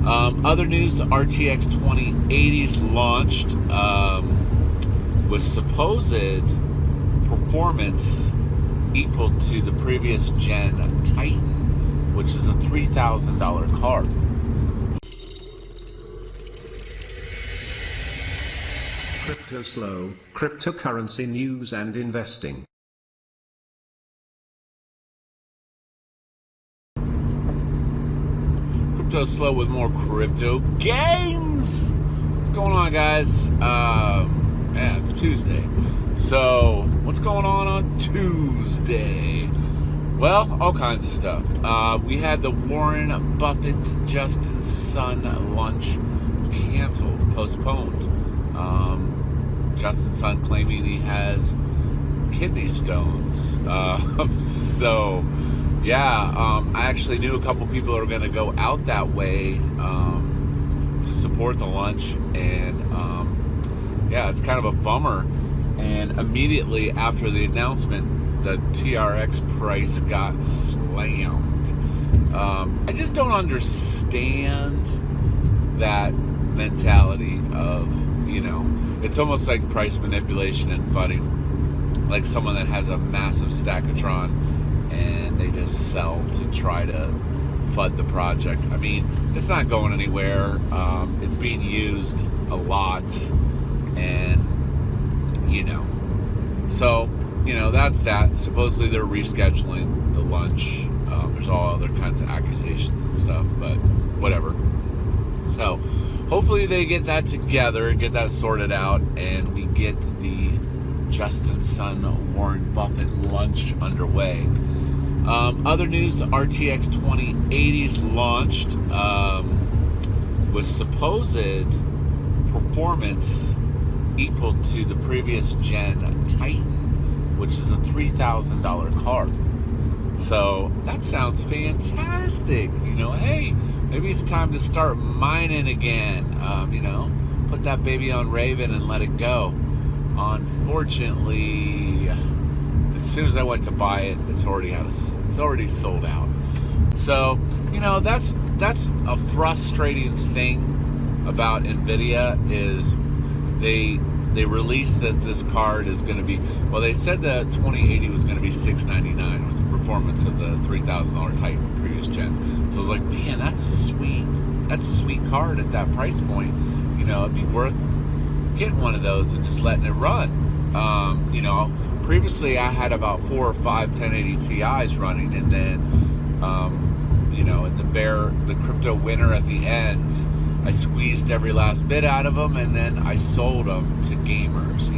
Other news, the RTX 2080s launched with supposed performance equal to the previous gen Titan, which is a $3,000 card. CryptoSlo, cryptocurrency news and investing. CryptoSlo with more crypto gains. What's going on, guys? Yeah, it's Tuesday. So, what's going on Tuesday? Well, all kinds of stuff. We had the Warren Buffett Justin Sun lunch canceled, postponed. Justin's son claiming he has kidney stones. So, yeah, I actually knew a couple people that were going to go out that way to support the lunch, and yeah, it's kind of a bummer. And immediately after the announcement, the TRX price got slammed. I just don't understand that mentality of, it's almost like price manipulation and FUDing, like someone that has a massive stack of Tron and they just sell to try to FUD the project. I mean, it's not going anywhere. It's being used a lot, and so that's that. Supposedly they're rescheduling the lunch. There's all other kinds of accusations and stuff, but whatever. So hopefully they get that together, get that sorted out, and we get the Justin Sun Warren Buffett lunch underway. Other news, the RTX 2080s launched with supposed performance equal to the previous gen Titan, which is a $3,000 card. So that sounds fantastic. Hey, maybe it's time to start mining again. Put that baby on Raven and let it go. Unfortunately, as soon as I went to buy it, it's already sold out. So, that's a frustrating thing about Nvidia is they released that this card is going to be, well, they said the 2080 was going to be $699 with the performance of the $3,000 Titan previous gen. So I was like, man, that's a sweet card at that price point. It'd be worth getting one of those and just letting it run. Previously I had about 4 or 5 1080 Ti's running, and then in the crypto winter at the end, I squeezed every last bit out of them, and then I sold them to gamers,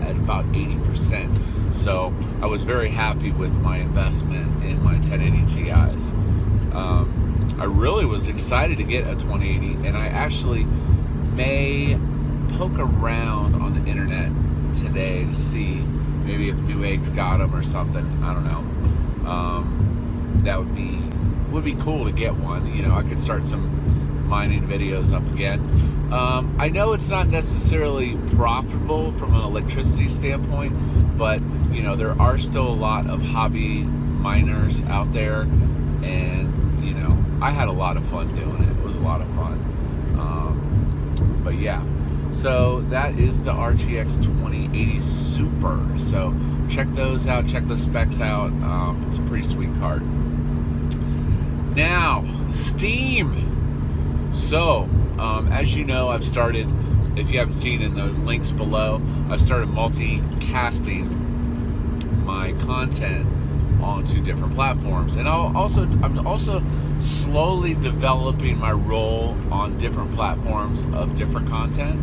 at about 80%. So I was very happy with my investment in my 1080 Ti's. I really was excited to get a 2080, and I actually may poke around on the internet today to see maybe if Newegg's got them or something. I don't know. That would be cool to get one. I could start some mining videos up again. I know it's not necessarily profitable from an electricity standpoint, but there are still a lot of hobby miners out there, and I had a lot of fun doing it. It was a lot of fun. But yeah, so that is the RTX 2080 Super. So check those out, check the specs out. It's a pretty sweet card. Now, Steem. So, as you know, I've started, if you haven't seen in the links below, I've started multicasting my content onto different platforms. And I'm also slowly developing my role on different platforms of different content.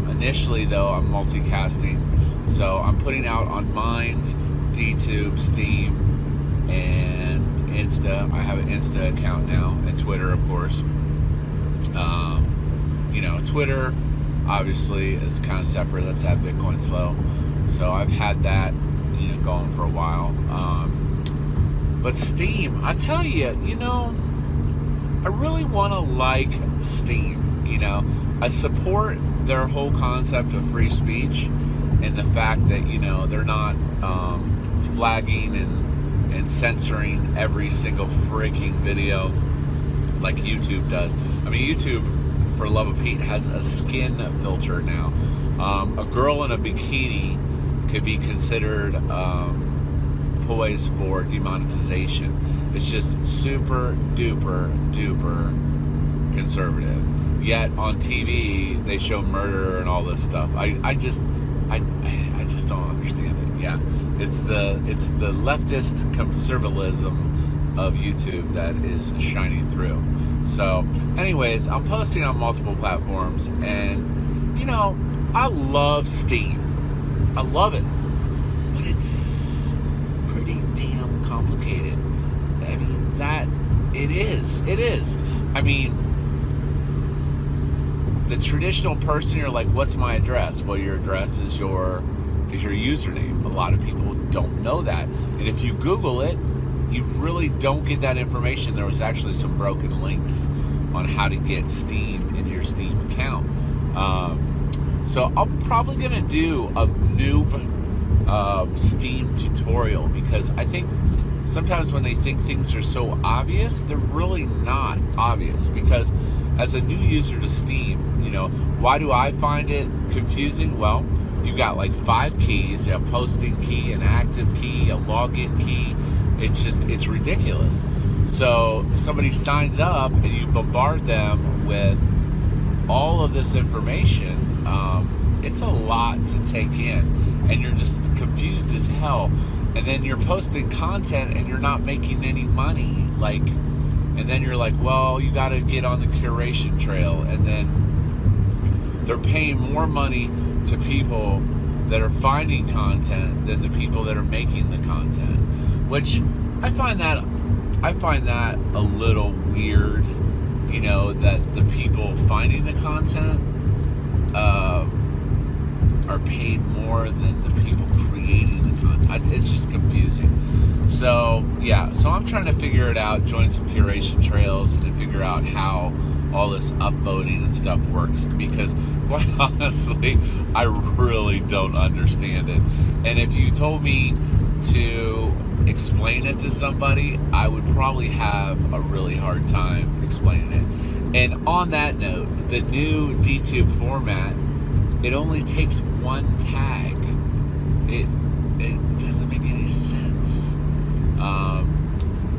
Initially, though, I'm multicasting. So I'm putting out on Minds, DTube, Steem, and Insta. I have an Insta account now, and Twitter, of course. Twitter obviously is kind of separate. That's at BitcoinSlo. So I've had that, going for a while. But Steem, I tell you, I really want to like Steem. I support their whole concept of free speech and the fact that, they're not flagging and censoring every single freaking video like YouTube does. I mean, YouTube, for love of Pete, has a skin filter now. A girl in a bikini could be considered poised for demonetization. It's just super duper conservative. Yet on TV they show murder and all this stuff. I just don't understand it. Yeah, it's the leftist conservatism of YouTube that is shining through. So, anyways, I'm posting on multiple platforms, and you know, I love Steem. I love it, but it's pretty damn complicated. I mean, that it is. I mean, the traditional person, you're like, what's my address? Well, your address is your username. A lot of people don't know that, and if you Google it, you really don't get that information. There was actually some broken links on how to get Steem into your Steem account. So I'm probably gonna do a noob Steem tutorial, because I think sometimes when they think things are so obvious, they're really not obvious. Because as a new user to Steem, you know, why do I find it confusing? Well, you've got like 5 keys: a posting key, an active key, a login key. It's ridiculous. So somebody signs up and you bombard them with all of this information. It's a lot to take in, and you're just confused as hell. And then you're posting content and you're not making any money. And then you're like, well, you got to get on the curation trail, and then they're paying more money to people that are finding content than the people that are making the content, which I find that a little weird. You know, that the people finding the content are paid more than the people creating the content. It's just confusing. So yeah, so I'm trying to figure it out, join some curation trails, and figure out how all this upvoting and stuff works, because quite honestly, I really don't understand it. And if you told me to explain it to somebody, I would probably have a really hard time explaining it. And on that note, the new DTube format, it only takes one tag. It doesn't make any sense.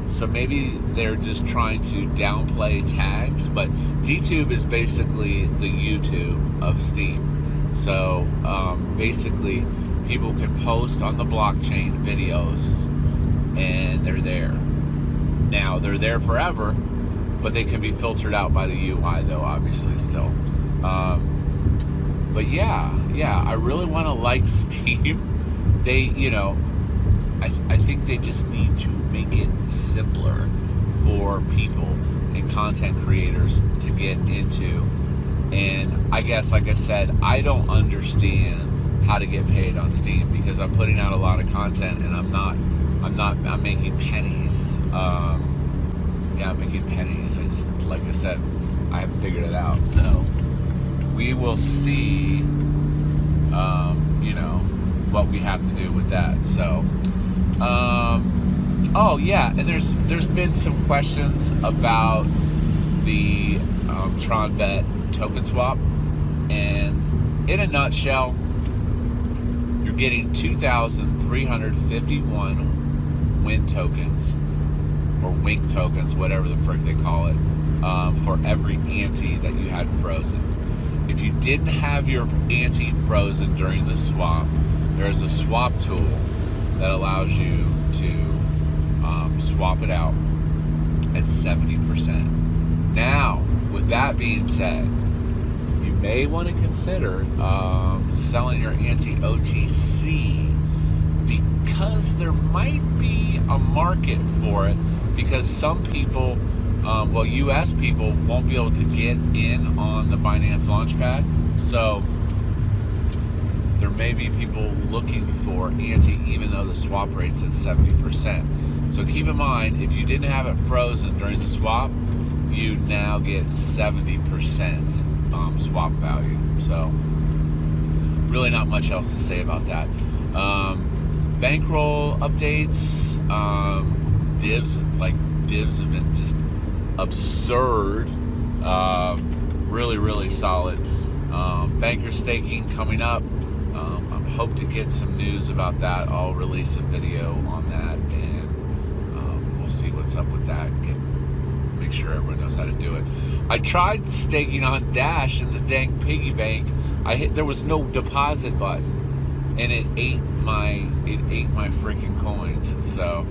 So maybe they're just trying to downplay tags, but DTube is basically the YouTube of Steem. So basically, people can post on the blockchain videos, and they're there. Now, they're there forever, but they can be filtered out by the UI, though, obviously, still. But yeah, I really want to like Steem. They, you know, I think they just need to make it simpler for people and content creators to get into. And I guess, like I said, I don't understand how to get paid on Steem, because I'm putting out a lot of content and I'm making pennies. I'm making pennies. Like I said, I haven't figured it out. So we will see, you know, what we have to do with that. So, oh yeah, and there's been some questions about the Tron Bet token swap, and in a nutshell, you're getting 2,351 win tokens, or wink tokens, whatever the frick they call it, for every ante that you had frozen. If you didn't have your ante frozen during the swap, there's a swap tool that allows you to swap it out at 70%. Now, with that being said, you may want to consider selling your ante OTC, because there might be a market for it, because some people, US people won't be able to get in on the Binance Launchpad. So there may be people looking for ante, even though the swap rate's at 70%. So keep in mind, if you didn't have it frozen during the swap, you now get 70% swap value. So really not much else to say about that. Bankroll updates, divs have been just absurd. Really, really solid. Banker staking coming up. I hope to get some news about that. I'll release a video on that, and we'll see what's up with that. Make sure everyone knows how to do it. I tried staking on Dash in the dang piggy bank. There was no deposit button, and it ate my freaking coins. So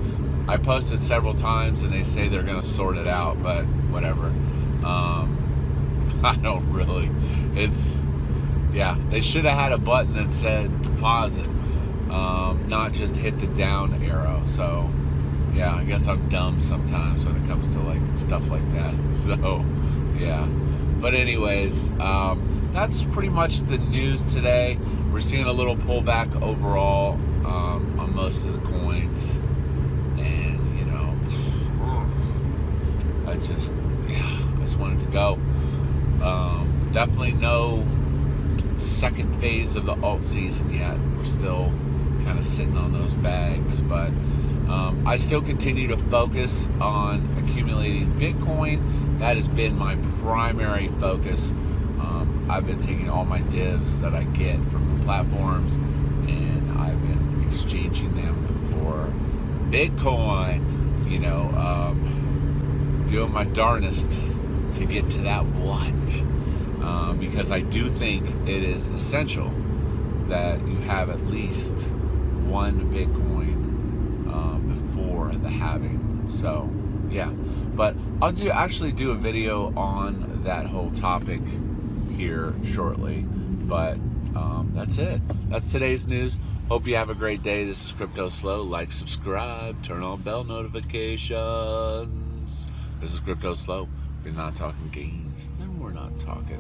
I posted several times, and they say they're gonna sort it out, but whatever. I don't really. Yeah, they should have had a button that said deposit, not just hit the down arrow. So yeah, I guess I'm dumb sometimes when it comes to like stuff like that. So yeah, but anyways, that's pretty much the news today. We're seeing a little pullback overall on most of the coins, and you know, I just wanted to go. Definitely no second phase of the alt season yet. We're still kind of sitting on those bags, but I still continue to focus on accumulating Bitcoin. That has been my primary focus. I've been taking all my divs that I get from the platforms, and I've been exchanging them for Bitcoin, you know, doing my darnest to get to that one, because I do think it is essential that you have at least one Bitcoin before the halving. So yeah, but I'll actually do a video on that whole topic here shortly. But that's it. That's today's news. Hope you have a great day. This is CryptoSlo. Like, subscribe, turn on bell notifications. This is CryptoSlo. If you're not talking gains, then we're not talking.